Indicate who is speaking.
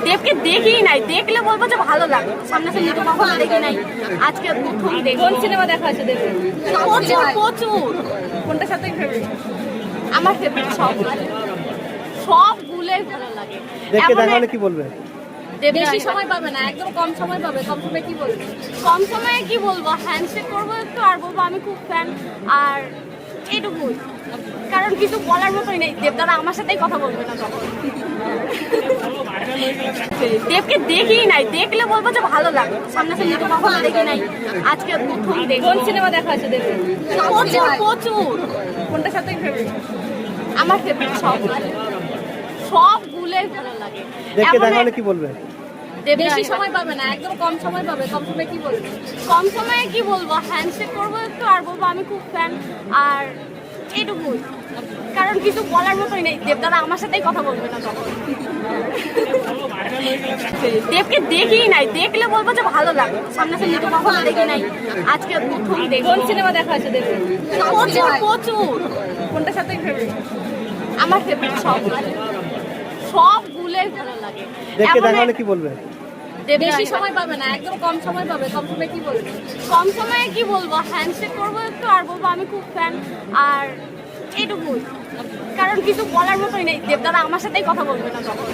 Speaker 1: দেবকে দেখি নাই, দেখলে বলবো যে ভালো লাগে। সামনাসামনি তো কখনো দেখি নাই, আজকে প্রথম দেখি।
Speaker 2: কোন সিনেমা দেখা আছে দেবের?
Speaker 1: প্রচুর প্রচুর।
Speaker 2: কোনটা সবথেকে ফেভারিট?
Speaker 1: আমার ফেভারিট সবগুলোই ভালো লাগে।
Speaker 3: দেখে দেখা হলে কি বলবে?
Speaker 2: বেশি সময় পাবে না, একদম কম সময় পাবে। কম সময় কি বলবে?
Speaker 1: কম সময়ে কি বলবো, হ্যান্ডশেক করবো একটু আর বলবো আমি খুব ফ্যান, আর এইটুকুই। কারণ কিছু বলার মতোই নেই, দেবদাদা আমার সাথেই কথা বলবে না তখন। দেবকে দেখি নাই, দেখলে বলবো যে ভালো লাগে। সামনাসামনি তো কখনো দেখি নাই, আজকে প্রথম দেখি।
Speaker 2: কোন সিনেমা দেখা আছে দেবের?
Speaker 1: প্রচুর প্রচুর।
Speaker 2: কোনটা সবথেকে ফেভারিট?
Speaker 1: আমার ফেভারিট সবগুলোই ভালো লাগে।
Speaker 3: দেখে দেখা হলে কি বলবে?
Speaker 2: বেশি সময় পাবে না, একদম কম সময় পাবে। কম সময় কি বলবে?
Speaker 1: কম সময়ে কি বলবো, হ্যান্ডশেক করবো একটু আর বলবো আমি খুব ফ্যান, আর এইটুকুই। কারণ কিছু বলার মতোই নেই, দেবদাদা আমার সাথেই কথা বলবে না তখন। দেবকে দেখি নাই, দেখলে বলবো যে ভালো লাগে। সামনাসামনি তো কখনো দেখি নাই, আজকে প্রথম দেখি।
Speaker 2: কোন সিনেমা দেখা আছে দেবের?
Speaker 1: প্রচুর প্রচুর।
Speaker 2: কোনটা সবথেকে ফেভারিট?
Speaker 1: আমার ফেভারিট সবগুলোই ভালো লাগে।
Speaker 3: দেখে দেখা হলে কি বলবে?
Speaker 2: বেশি সময় পাবে না, একদম কম সময় পাবে। কম সময় কি বলবে?
Speaker 1: কম সময়ে কি বলবো, হ্যান্ডশেক করবো একটু আর বলবো আমি খুব ফ্যান, আর এইটুকুই। কারণ কিছু বলার মতোই নেই, দেবদাদা আমার সাথেই কথা বলবে না তখন।